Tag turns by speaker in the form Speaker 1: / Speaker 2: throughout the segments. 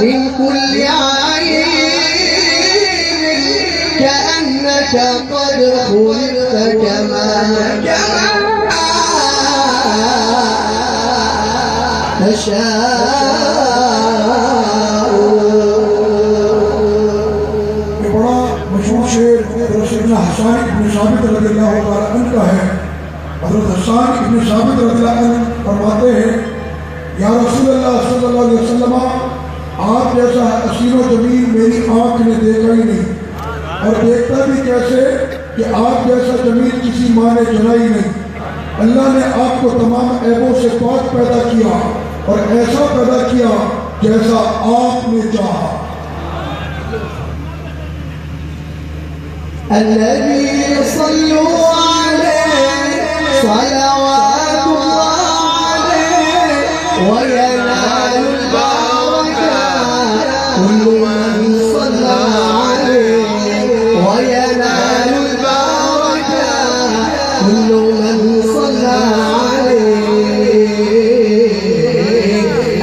Speaker 1: من كل عين كأنك قد خلقت كما تشاء.
Speaker 2: बड़ा मशहूर शेर सैयदना हसन इब्न साबित रज़ियल्लाहु तआला अन्हु का है। हज़रत हसन इब्न साबित रज़ियल्लाहु अन्हु फरमाते हैं, या रसूलल्लाह सल्लल्लाहु अलैहि वसल्लम, आप जैसा हसीन व जमील मेरी आँख ने देखा ही नहीं, और देखता भी कैसे कि आप जैसा जमील किसी माँ ने जना ही नहीं। अल्लाह ने आपको तमाम ऐबों से पाक पैदा किया और ऐसा पैदा किया जैसा आपने चाहा।
Speaker 1: النبي صلوا عليه صلوات الله عليه وينال البركات كل من صلى عليه وينال البركات كل من صلى عليه.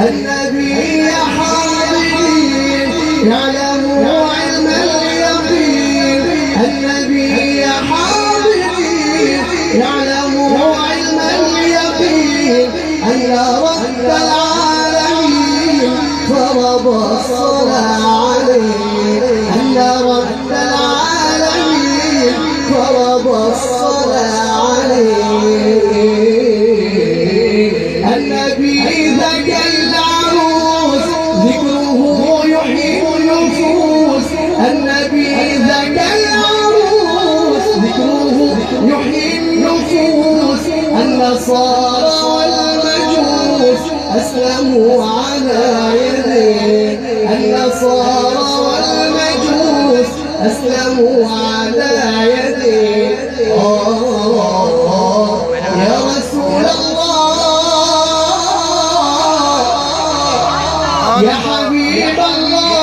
Speaker 1: النبي يا حاضرين يعلموا علم اليقين، النبي يا حاضرين يعلموا علم اليقين أن رب العالمين فرض الصلاة عليه، أن رب العالمين فرض الصلاة عليه. النبي ذكى العروس ذكره يحيي النفوس، النبي ذكى العروس ذكره يحيي النفوس. النصارى والمجوس أسلموا على يديه، النصارى والمجوس أسلموا على يديه. يا رسول الله يا حبيب الله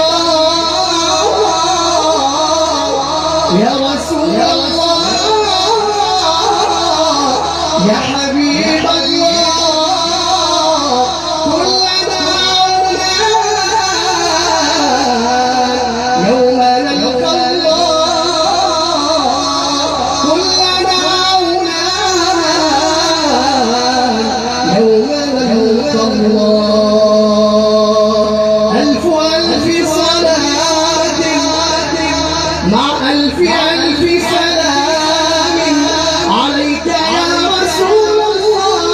Speaker 1: يا رسول الله يا حبيب الله كلنا يوم نلقى الله، كلنا يوم نلقى الله. ألف ألف صلاة مع ألف ألف سلام عليك يا رسول الله.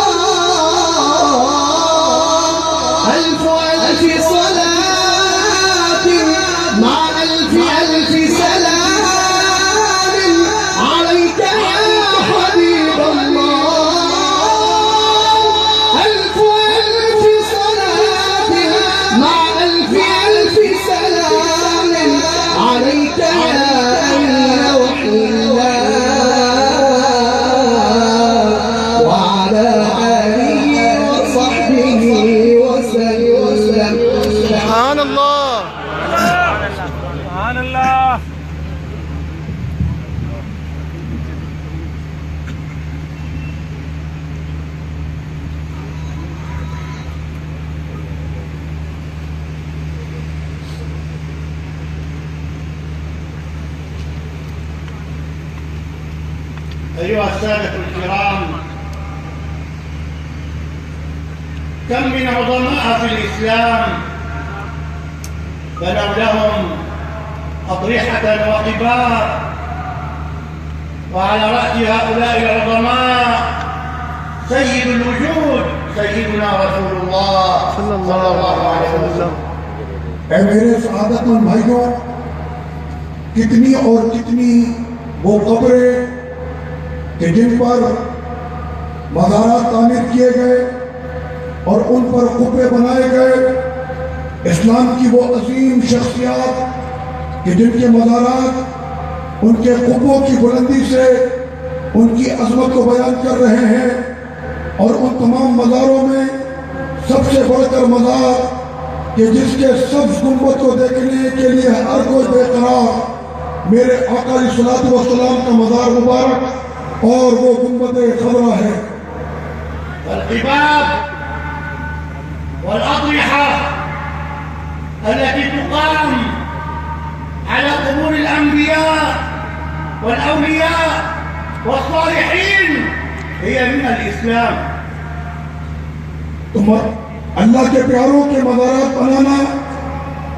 Speaker 1: ألف ألف صلاة مع ألف ألف سلام عليك يا حبيب الله. ألف ألف صلاة مع ألف ألف سلام عليك يا أمين وحي الله وعلى آله وصحبه وسلم.
Speaker 3: سبحان الله سبحان الله.
Speaker 4: أيها السادة الكرام، كم من عظماء في الإسلام بنوا لهم أضرحة وقباب، وعلى رأس هؤلاء العظماء سيد الوجود سيدنا رسول الله صلى الله عليه वसल्लम.
Speaker 2: ऐ मेरे सआदतमंद भाइयों, कितनी और कितनी वो कब्रें कि जिन पर मज़ारात तामीर किए गए और उन पर कुब्बे बनाए गए। इस्लाम की वो अजीम शख्सियात कि जिनके मज़ारात उनके कुब्बों की बुलंदी से उनकी अज़मत को बयान कर रहे हैं, और उन तमाम मज़ारों में सबसे बढ़कर मज़ार कि जिसके सब्ज़ गुंबद को देखने के लिए हर कोई बेकरार मेरे आका अलैहिस्सलातु वस्सलाम का मज़ार मुबारक और वो गुंबद खबरा है।
Speaker 4: والقباب والأضرحة التي تقام على قبور الأنبياء والأولياء والصالحين هي من الإسلام.
Speaker 2: तुम अल्लाह के प्यारों के मज़ारात बनाना,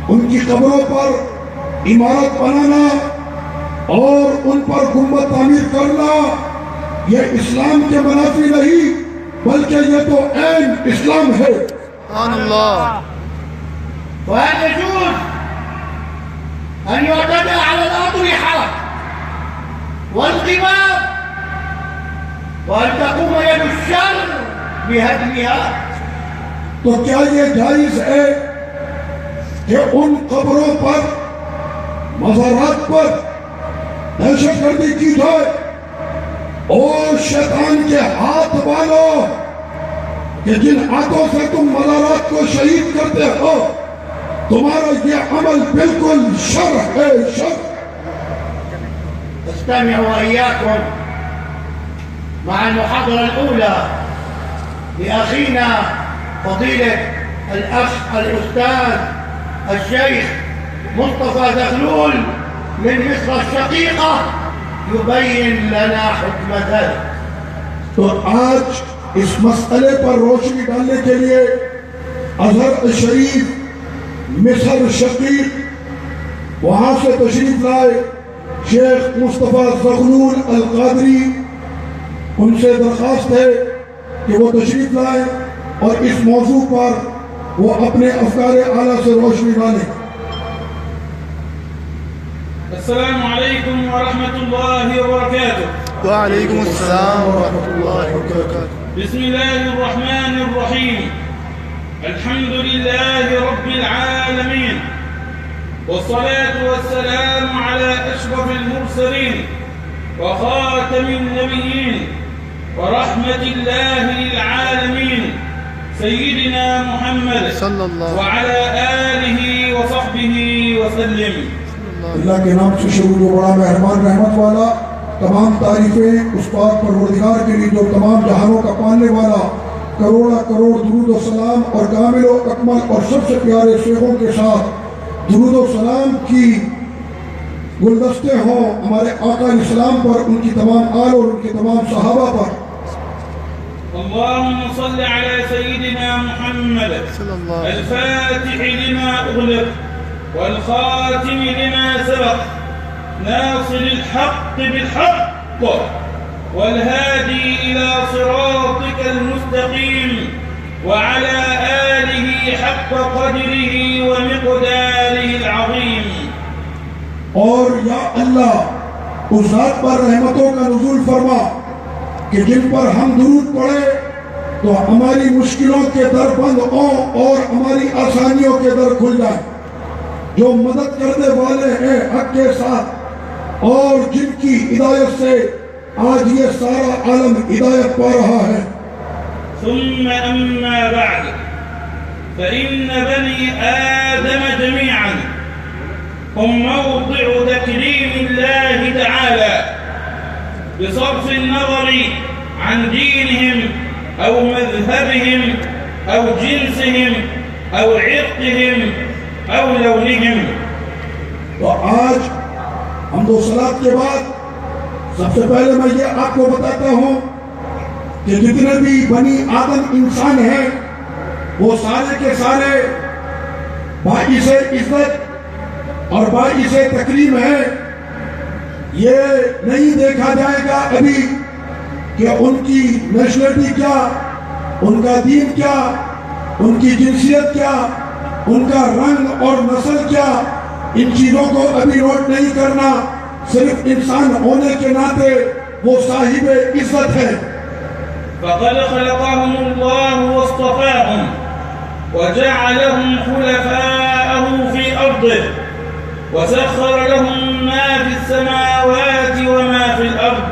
Speaker 2: उनकी कब्रों पर इमारत बनाना और उन पर गुंबद तामीर करना, यह इस्लाम के मनाफी नहीं बल्कि यह तो ऐन इस्लाम है।
Speaker 3: सुभान अल्लाह।
Speaker 4: وهل يجوز أن يعتدى على الأضرحة والقباب وأن تقوم يد الشر بهدمها؟
Speaker 2: तो क्या ये जायज है कि उन कब्रों पर, मज़ारात पर दहशतगर्दी की जाए और शैतान के हाथ बांधो कि जिन हाथों से तुम मज़ारात को शहीद करते हो, तुम्हारा ये अमल बिल्कुल शर है, शर।
Speaker 4: استمعوا وإياكم مع المحاضرة الأولى لأخينا فضيلة الأخ الأستاذ الشيخ مصطفى زغلول من مصر الشقيقة يبين لنا حكم ذلك.
Speaker 2: तो आज इस मसले पर रोशनी डालने के लिए अजहर शरीफ मिस्र शकीक वहां से तशरीफ लाए शेख मुस्तफ़ा ज़ग़लूल अल क़ादरी, उनसे दरख्वास्त है कि वो तशरीफ लाए और इस मौजू पर वो अपने अफ़कार आला से रोशनी डालें।
Speaker 5: अस्सलामु अलैकुम व रहमतुल्लाहि व बरकातुहू।
Speaker 3: वालेकुम अस्सलाम व रहमतुल्लाहि व बरकातुहू।
Speaker 5: बिस्मिल्लाहिर रहमानिर रहीम। अल्हम्दुलिल्लाहि रब्बिल आलमीन वस्सलातु वस्सलामु अला अशरफिल मुरसलीन व खातमिन नबिय्यीन व रहमतिल्लाहि लिल आलमीन सय्यिदिना मुहम्मद
Speaker 3: सल्लल्लाहु
Speaker 5: व अला आलिहि व सहबिहि व सल्लम।
Speaker 2: अल्लाह के नाम से शुरू जो बड़ा मेहरबान रहमत वाला, तमाम तारीफें उस पाक परवरदिगार के लिए जो तमाम जहानों का पालने वाला, करोड़ा करोड़ दुरूद व सलाम और कामिल व अकमल और सबसे प्यारे शेखों के साथ दुरूद व सलाम की गुलदस्ते हों हमारे आका इस्लाम पर, उनकी तमाम आल और उनके तमाम सहाबा पर।
Speaker 5: اللهم صل على سيدنا محمد الفاتح لما أغلق والخاتم لما سبق ناصر الحق بالحق والهادي إلى صراطك المستقيم وعلى آله حق قدره ومقداره العظيم।
Speaker 2: और या अल्लाह उस ज़ात पर रहमतों का नुज़ूल फरमा कि जिन पर हम दुरूद पढ़े तो हमारी मुश्किलों के दर बंद हों और हमारी आसानियों के दर खुल जाए। जो मदद करने वाले हैं हक के साथ और जिनकी हिदायत से आज ये सारा आलम हिदायत पा रहा है।
Speaker 5: ثم أما بعد فإن بني آدم جميعا هم موضع تكريم الله تعالى بصرف النظر عن دينهم أو مذهبهم أو جنسهم أو عرقهم أو لونهم।
Speaker 2: तो आज हमदो सलात के बाद सबसे पहले मैं ये आपको बताता हूँ कि जितने भी बनी आदम इंसान हैं वो सारे के सारे बाइसे इज्जत और बाइसे तकरीम है। ये नहीं देखा जाएगा अभी कि उनकी नेशनलिटी क्या, उनका दीन क्या, उनकी जिनसियत क्या, उनका रंग और नस्ल क्या, इन चीजों को अभी नोट नहीं करना। सिर्फ इंसान होने के नाते वो साहिब इज्जत है।
Speaker 5: فقد خلقهم الله واصطفاهم وجعلهم خلفاءه في أرضه وسخر لهم ما في السماوات وما في الأرض।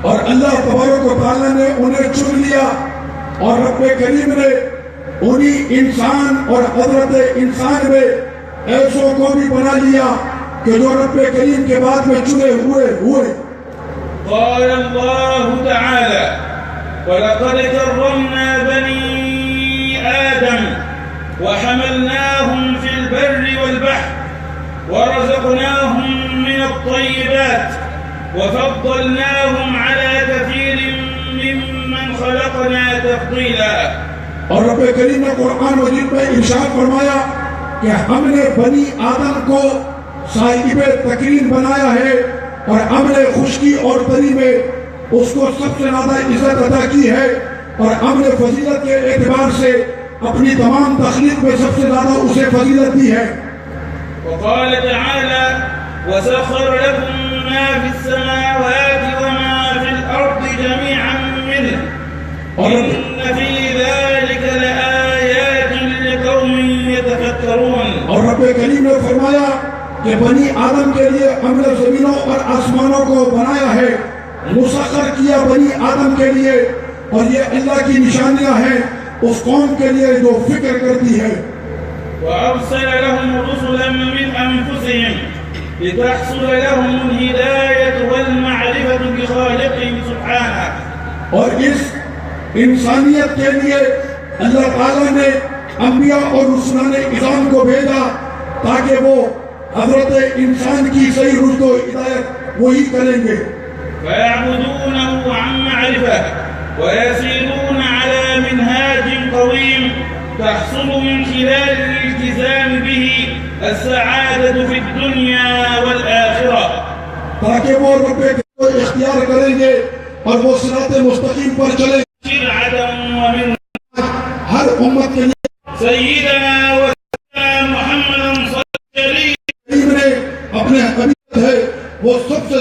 Speaker 2: और अल्लाह तबारक व तआला ने उन्हें चुन लिया और रब्बे करीम ने उन्हीं इंसान और हजरत इंसान में ऐसों को भी बना लिया कि जो रब्बे करीम के बाद में चुने हुए।
Speaker 5: قال الله تعالى ولقد كرمنا بني آدم وحملناهم في البر والبحر ورزقناهم من الطيبات وفضلناهم على كثير ممن خلقنا تفضيلا.
Speaker 2: और रब्बे करीम ने कुरान मजीद में इरशाद फरमाया कि हमने बनी आदम को साहिबे तकरीम बनाया है और हमने खुशकी और तरी में उसको सबसे ज्यादा इज्जत अदा की है और हमने फजीलत के एतबार से अपनी तमाम तखलीक में सबसे ज्यादा उसे फजीलत दी है।
Speaker 5: وقال تعالى وسخر لكم ما في السماوات وما في الأرض جميعا منه إن في ذلك لآيات لقوم يتفكرون।
Speaker 2: और रब्बे करीम ने फरमाया कि बनी आदम के लिए हमने जमीनों और आसमानों को बनाया है, मुसख्खर किया बनी आदम के लिए और ये अल्लाह की निशानियां हैं उस कौम के लिए जो फिक्र करती है।
Speaker 5: وأرسل لهم رسلا من أنفسهم لتحصل لهم الهداية والمعرفة بخالقهم سبحانه।
Speaker 2: और इस इंसानियत के लिए अल्लाह ताला ने अंबिया और रुसुलाने इज़ाम को भेजा ताकि वो हजरत इंसान की सही रुश्द व हिदायत वही करेंगे।
Speaker 5: فيعبدونه عن معرفة ويسيرون على منهاج قويم تحصل من خلال الالتزام به السعادة في الدنيا والآخرة।
Speaker 2: ताकि वो रब्बे को इख्तियार करेंगे और वो सिराते मुस्तकीम पर चलेंगे।
Speaker 5: شرعة ومن
Speaker 2: हर उम्मत के लिए
Speaker 5: سيدنا وسيدنا محمد صلى الله عليه وسلم
Speaker 2: ने अपने हबीब है वो सबसे